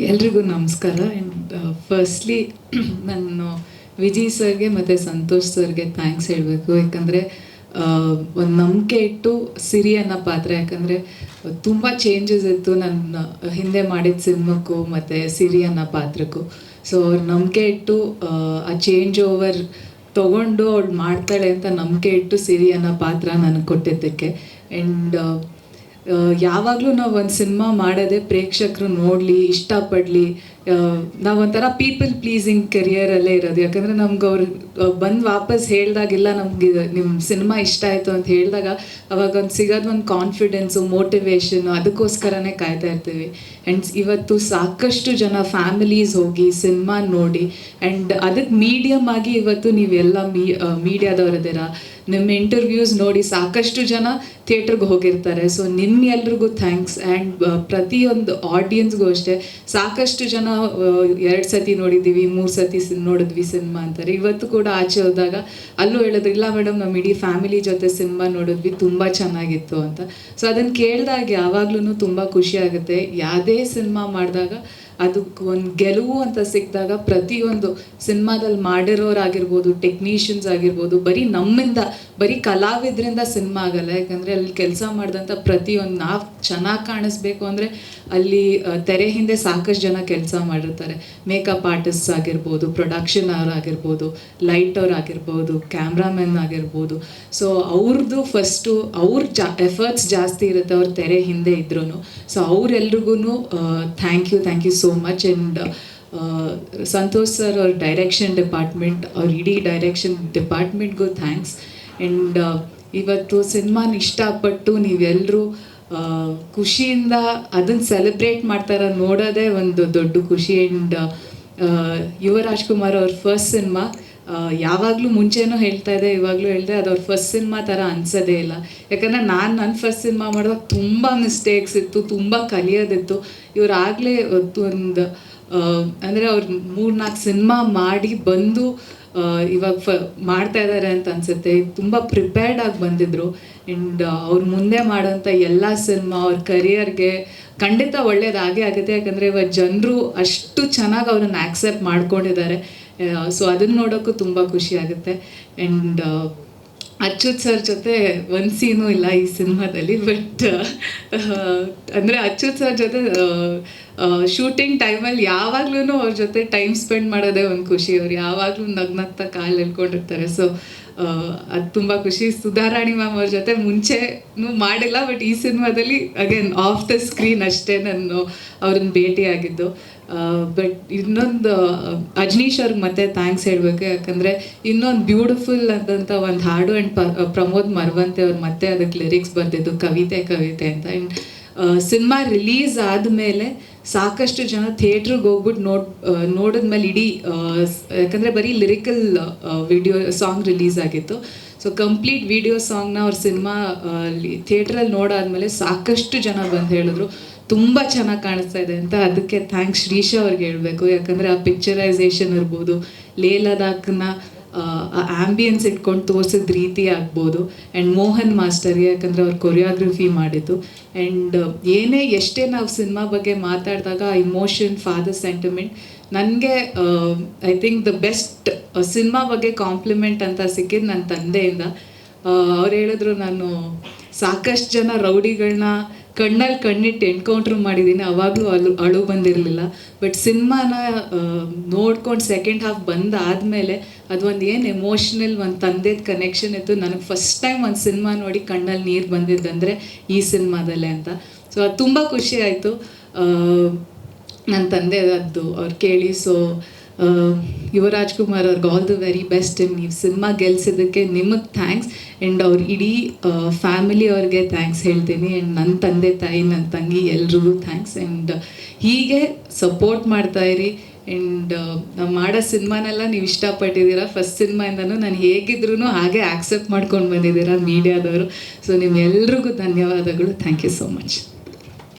ಎಲ್ರಿಗೂ ನಮಸ್ಕಾರ. And firstly ನಾನು ವಿಜಯ್ ಸರ್ಗೆ ಮತ್ತು ಸಂತೋಷ್ ಸರ್ಗೆ ಥ್ಯಾಂಕ್ಸ್ ಹೇಳಬೇಕು. ಯಾಕಂದರೆ ಒಂದು ನಂಬಿಕೆ ಇಟ್ಟು ಸಿರಿ ಅನ್ನೋ ಪಾತ್ರ, ಯಾಕಂದರೆ ತುಂಬ ಚೇಂಜಸ್ ಇತ್ತು ನನ್ನ ಹಿಂದೆ ಮಾಡಿದ ಸಿನಿಮಾಕ್ಕೂ ಮತ್ತು ಸಿರಿ ಅನ್ನೋ ಪಾತ್ರಕ್ಕೂ. ಸೊ ಅವ್ರು ನಂಬಿಕೆ ಇಟ್ಟು ಆ ಚೇಂಜ್ ಓವರ್ ತೊಗೊಂಡು ಅವಳು ಮಾಡ್ತಾಳೆ ಅಂತ ನಂಬಿಕೆ ಇಟ್ಟು ಸಿರಿ ಅನ್ನೋ ಪಾತ್ರ ನನಗೆ ಕೊಟ್ಟಿದ್ದಕ್ಕೆ. ಆ್ಯಂಡ್ ಯಾವಾಗಲೂ ನಾವು ಒಂದು ಸಿನಿಮಾ ಮಾಡೋದೇ ಪ್ರೇಕ್ಷಕರು ನೋಡಲಿ, ಇಷ್ಟಪಡಲಿ. ನಾವೊಂಥರ ಪೀಪಲ್ ಪ್ಲೀಸಿಂಗ್ ಕೆರಿಯರಲ್ಲೇ ಇರೋದು. ಯಾಕಂದರೆ ನಮ್ಗೆ ಅವ್ರು ಬಂದು ವಾಪಸ್ ಹೇಳಿದಾಗೆಲ್ಲ ನಮಗೆ ನಿಮ್ಮ ಸಿನಿಮಾ ಇಷ್ಟ ಆಯಿತು ಅಂತ ಹೇಳಿದಾಗ ಅವಾಗ ಒಂದು ಸಿಗೋದು ಒಂದು ಕಾನ್ಫಿಡೆನ್ಸು, ಮೋಟಿವೇಶನ್ನು, ಅದಕ್ಕೋಸ್ಕರನೇ ಕಾಯ್ತಾ ಇರ್ತೀವಿ. ಆ್ಯಂಡ್ ಇವತ್ತು ಸಾಕಷ್ಟು ಜನ ಫ್ಯಾಮಿಲೀಸ್ ಹೋಗಿ ಸಿನಿಮಾ ನೋಡಿ, ಆ್ಯಂಡ್ ಅದಕ್ಕೆ ಮೀಡಿಯಮ್ ಆಗಿ ಇವತ್ತು ನೀವೆಲ್ಲ ಮೀಡಿಯಾದವರಿದ್ದೀರ. ನಿಮ್ಮ ಇಂಟರ್ವ್ಯೂಸ್ ನೋಡಿ ಸಾಕಷ್ಟು ಜನ ಥಿಯೇಟ್ರಿಗೆ ಹೋಗಿರ್ತಾರೆ. ಸೊ ನಿಮ್ಗೆಲ್ರಿಗೂ ಥ್ಯಾಂಕ್ಸ್. ಆ್ಯಂಡ್ ಪ್ರತಿಯೊಂದು ಆಡಿಯನ್ಸ್ಗೂ ಅಷ್ಟೇ. ಸಾಕಷ್ಟು ಜನ 2 ಸತಿ ನೋಡಿದ್ದೀವಿ, 3 ಸತಿ ನೋಡಿದ್ವಿ ಸಿನಿಮಾ ಅಂತಾರೆ. ಇವತ್ತು ಕೂಡ ಆಚೆ ಹೋದಾಗ ಅಲ್ಲೂ ಹೇಳಿದ್ರು, ಇಲ್ಲ ಮೇಡಮ್ ನಮ್ಮ ಇಡೀ ಫ್ಯಾಮಿಲಿ ಜೊತೆ ಸಿನಿಮಾ ನೋಡಿದ್ವಿ, ತುಂಬ ಚೆನ್ನಾಗಿತ್ತು ಅಂತ. ಸೊ ಅದನ್ನು ಕೇಳಿದಾಗ ಯಾವಾಗ್ಲೂ ತುಂಬ ಖುಷಿ ಆಗುತ್ತೆ. ಯಾವುದೇ ಸಿನಿಮಾ ಮಾಡಿದಾಗ ಅದಕ್ಕೆ ಒಂದು ಗೆಲುವು ಅಂತ ಸಿಕ್ಕಿದಾಗ ಪ್ರತಿಯೊಂದು ಸಿನಿಮಾದಲ್ಲಿ ಮಾಡಿರೋರಾಗಿರ್ಬೋದು, ಟೆಕ್ನಿಷಿಯನ್ಸ್ ಆಗಿರ್ಬೋದು, ಬರೀ ನಮ್ಮಿಂದ, ಬರೀ ಕಲಾವಿದರಿಂದ ಸಿನಿಮಾ ಆಗಲ್ಲ. ಯಾಕಂದರೆ ಅಲ್ಲಿ ಕೆಲಸ ಮಾಡಿದಂಥ ಪ್ರತಿಯೊಂದು ನಾವು ಚೆನ್ನಾಗಿ ಕಾಣಿಸ್ಬೇಕು ಅಂದರೆ ಅಲ್ಲಿ ತೆರೆ ಹಿಂದೆ ಸಾಕಷ್ಟು ಜನ ಕೆಲಸ ಮಾಡಿರ್ತಾರೆ. ಮೇಕಪ್ ಆರ್ಟಿಸ್ಟ್ಸ್ ಆಗಿರ್ಬೋದು, ಪ್ರೊಡಕ್ಷನ್ ಅವರಾಗಿರ್ಬೋದು, ಲೈಟ್ ಅವ್ರಾಗಿರ್ಬೋದು, ಕ್ಯಾಮ್ರಾಮನ್ ಆಗಿರ್ಬೋದು. ಸೊ ಅವ್ರದ್ದು ಫಸ್ಟು ಎಫರ್ಟ್ಸ್ ಜಾಸ್ತಿ ಇರುತ್ತೆ ಅವ್ರ ತೆರೆ ಹಿಂದೆ ಇದ್ರೂ. ಸೊ ಅವರೆಲ್ರಿಗೂ thank you so much. And Santosh sir ಅವ್ರ ಡೈರೆಕ್ಷನ್ ಡಿಪಾರ್ಟ್ಮೆಂಟ್, ಅವ್ರ ಇಡೀ ಡೈರೆಕ್ಷನ್ ಡಿಪಾರ್ಟ್ಮೆಂಟ್ಗೂ ಥ್ಯಾಂಕ್ಸ್. ಆ್ಯಂಡ್ ಇವತ್ತು ಸಿನಿಮಾನ ಇಷ್ಟಪಟ್ಟು ನೀವೆಲ್ಲರೂ ಖುಷಿಯಿಂದ ಅದನ್ನು ಸೆಲೆಬ್ರೇಟ್ ಮಾಡ್ತಾರ ನೋಡೋದೇ ಒಂದು ದೊಡ್ಡ ಖುಷಿ. ಆ್ಯಂಡ್ ಯುವ ರಾಜ್ಕುಮಾರ್ ಅವ್ರ ಫಸ್ಟ್ ಸಿನಿಮಾ, ಯಾವಾಗಲೂ ಮುಂಚೆನೂ ಹೇಳ್ತಾ ಇದೆ, ಇವಾಗಲೂ ಹೇಳಿದೆ, ಅದು ಅವ್ರ ಫಸ್ಟ್ ಸಿನಿಮಾ ಥರ ಅನಿಸೋದೇ ಇಲ್ಲ. ಯಾಕಂದರೆ ನನ್ನ ಫಸ್ಟ್ ಸಿನಿಮಾ ಮಾಡಿದಾಗ ತುಂಬ ಮಿಸ್ಟೇಕ್ಸ್ ಇತ್ತು, ತುಂಬ ಕಲಿಯೋದಿತ್ತು. ಇವರಾಗಲೇ ಒಂದು ಅಂದರೆ ಅವ್ರು 3-4 ಸಿನಿಮಾ ಮಾಡಿ ಬಂದು ಇವಾಗ ಮಾಡ್ತಾ ಇದ್ದಾರೆ ಅಂತ ಅನಿಸುತ್ತೆ. ತುಂಬ ಪ್ರಿಪೇರ್ಡ್ ಆಗಿ ಬಂದಿದ್ದರು. ಆ್ಯಂಡ್ ಅವ್ರು ಮುಂದೆ ಮಾಡೋಂಥ ಎಲ್ಲ ಸಿನಿಮಾ ಅವ್ರ ಕರಿಯರ್ಗೆ ಖಂಡಿತ ಒಳ್ಳೇದಾಗೇ ಆಗುತ್ತೆ. ಯಾಕಂದರೆ ಇವಾಗ ಜನರು ಅಷ್ಟು ಚೆನ್ನಾಗಿ ಅವ್ರನ್ನ ಆಕ್ಸೆಪ್ಟ್ ಮಾಡ್ಕೊಂಡಿದ್ದಾರೆ. ಸೊ ಅದನ್ನು ನೋಡೋಕ್ಕೂ ತುಂಬ ಖುಷಿ ಆಗುತ್ತೆ. ಆ್ಯಂಡ್ ಅಚ್ಯುತ್ ಸರ್ ಜೊತೆ ಒಂದು ಸೀನೂ ಇಲ್ಲ ಈ ಸಿನಿಮಾದಲ್ಲಿ. ಬಟ್ ಅಂದರೆ ಅಚ್ಯುತ್ ಸರ್ ಜೊತೆ ಶೂಟಿಂಗ್ ಟೈಮಲ್ಲಿ ಯಾವಾಗ್ಲೂ ಅವ್ರ ಜೊತೆ ಟೈಮ್ ಸ್ಪೆಂಡ್ ಮಾಡೋದೇ ಒಂದು ಖುಷಿ. ಅವ್ರು ಯಾವಾಗಲೂ ನಗ್ನಗ್ತಾ ಕಾಲು ಎಳ್ಕೊಂಡಿರ್ತಾರೆ. ಸೊ ಅದು ತುಂಬ ಖುಷಿ. ಸುಧಾರಾಣಿ ಮ್ಯಾಮ್ ಅವ್ರ ಜೊತೆ ಮುಂಚೆನೂ ಮಾಡಿಲ್ಲ, ಬಟ್ ಈ ಸಿನಿಮಾದಲ್ಲಿ ಅಗೇನ್ ಆಫ್ ದ ಸ್ಕ್ರೀನ್ ಅಷ್ಟೇ ನಾನು ಅವ್ರನ್ನ ಭೇಟಿಯಾಗಿದ್ದು. ಬಟ್ ಇನ್ನೊಂದು ಅಜ್ನೀಶ್ ಅವ್ರಿಗೆ ಮತ್ತೆ ಥ್ಯಾಂಕ್ಸ್ ಹೇಳಬೇಕು. ಯಾಕಂದರೆ ಇನ್ನೊಂದು ಬ್ಯೂಟಿಫುಲ್ ಆದಂಥ ಒಂದು ಹಾಡು. ಆ್ಯಂಡ್ ಪ್ರಮೋದ್ ಮರವಂತೆ ಅವ್ರು ಮತ್ತೆ ಅದಕ್ಕೆ ಲಿರಿಕ್ಸ್ ಬರೆದಿದ್ದು ಕವಿತೆ ಅಂತ. ಆ್ಯಂಡ್ ಸಿನಿಮಾ ರಿಲೀಸ್ ಆದಮೇಲೆ ಸಾಕಷ್ಟು ಜನ ಥಿಯೇಟ್ರಿಗೆ ಹೋಗ್ಬಿಟ್ಟು ನೋಡಿದ್ಮೇಲೆ ಇಡೀ, ಯಾಕಂದರೆ ಬರೀ ಲಿರಿಕಲ್ ವಿಡಿಯೋ ಸಾಂಗ್ ರಿಲೀಸ್ ಆಗಿತ್ತು. ಸೊ ಕಂಪ್ಲೀಟ್ ವಿಡಿಯೋ ಸಾಂಗ್ನ ಅವ್ರ ಸಿನಿಮಾ ಥಿಯೇಟ್ರಲ್ಲಿ ನೋಡಾದ್ಮೇಲೆ ಸಾಕಷ್ಟು ಜನ ಬಂದು ಹೇಳಿದ್ರು ತುಂಬ ಚೆನ್ನಾಗಿ ಕಾಣಿಸ್ತಾ ಇದೆ ಅಂತ. ಅದಕ್ಕೆ ಥ್ಯಾಂಕ್ಸ್ ಶ್ರೀಶಾ ಅವ್ರಿಗೆ ಹೇಳಬೇಕು. ಯಾಕಂದರೆ ಆ ಪಿಕ್ಚರೈಸೇಷನ್ ಇರ್ಬೋದು, ಲೇ ಲದಾಖ್ನ ಆ್ಯಂಬಿಯನ್ಸ್ ಇಟ್ಕೊಂಡು ತೋರಿಸಿದ ರೀತಿ ಆಗ್ಬೋದು. ಆ್ಯಂಡ್ ಮೋಹನ್ ಮಾಸ್ಟರ್ಗೆ, ಯಾಕಂದರೆ ಅವ್ರು ಕೊರಿಯೋಗ್ರಫಿ ಮಾಡಿದ್ದು. ಆ್ಯಂಡ್ ಎಷ್ಟೇ ನಾವು ಸಿನಿಮಾ ಬಗ್ಗೆ ಮಾತಾಡಿದಾಗ ಇಮೋಷನ್, ಫಾದರ್ ಸೆಂಟಿಮೆಂಟ್, ನನಗೆ I think the best cinema ಬಗ್ಗೆ ಕಾಂಪ್ಲಿಮೆಂಟ್ ಅಂತ ಸಿಕ್ಕಿದ್ದು ನನ್ನ ತಂದೆಯಿಂದ. ಅವ್ರು ಹೇಳಿದ್ರು, ನಾನು ಸಾಕಷ್ಟು ಜನ ರೌಡಿಗಳನ್ನ ಕಣ್ಣಲ್ಲಿ ಕಣ್ಣಿಟ್ಟು ಎನ್ಕೌಂಟ್ರ್ ಮಾಡಿದ್ದೀನಿ, ಅವಾಗಲೂ ಅಳು ಬಂದಿರಲಿಲ್ಲ. ಬಟ್ ಸಿನಿಮಾನ ನೋಡ್ಕೊಂಡು ಸೆಕೆಂಡ್ ಹಾಫ್ ಬಂದಾದಮೇಲೆ ಅದು ಒಂದು ಎಮೋಷ್ನಲ್ ಒಂದು ತಂದೆದ ಕನೆಕ್ಷನ್ ಇತ್ತು. ನನಗೆ ಫಸ್ಟ್ ಟೈಮ್ ಒಂದು ಸಿನಿಮಾ ನೋಡಿ ಕಣ್ಣಲ್ಲಿ ನೀರು ಬಂದಿದ್ದಂದರೆ ಈ ಸಿನಿಮಾದಲ್ಲೇ ಅಂತ. ಸೊ ಅದು ತುಂಬ ಖುಷಿ ಆಯಿತು ನನ್ನ ತಂದೆದದ್ದು ಅವ್ರು ಕೇಳಿ. ಸೊ ಯುವ ರಾಜ್ಕುಮಾರ್ ಅವ್ರಿಗೆ ಆಲ್ ದ ವೆರಿ ಬೆಸ್ಟ್. ನೀವು ಸಿನಿಮಾ ಗೆಲ್ಸಿದ್ದಕ್ಕೆ ನಿಮಗೆ ಥ್ಯಾಂಕ್ಸ್. ಆ್ಯಂಡ್ ಅವ್ರ ಇಡೀ ಫ್ಯಾಮಿಲಿ ಅವ್ರಿಗೆ ಥ್ಯಾಂಕ್ಸ್ ಹೇಳ್ತೀನಿ. ಆ್ಯಂಡ್ ನನ್ನ ತಂದೆ ತಾಯಿ, ನನ್ನ ತಂಗಿ ಎಲ್ರಿಗೂ ಥ್ಯಾಂಕ್ಸ್. ಆ್ಯಂಡ್ ಹೀಗೆ ಸಪೋರ್ಟ್ ಮಾಡ್ತಾಯಿರಿ. ಆ್ಯಂಡ್ ನಾವು ಮಾಡೋ ಸಿನಿಮಾನೆಲ್ಲ ನೀವು ಇಷ್ಟಪಟ್ಟಿದ್ದೀರಾ. ಫಸ್ಟ್ ಸಿನಿಮಾಯಿಂದನೂ ನಾನು ಹೇಗಿದ್ರೂ ಹಾಗೆ ಆಕ್ಸೆಪ್ಟ್ ಮಾಡ್ಕೊಂಡು ಬಂದಿದ್ದೀರಾ ಮೀಡಿಯಾದವರು. ಸೊ ನಿಮ್ಮೆಲ್ರಿಗೂ ಧನ್ಯವಾದಗಳು. Thank you so much.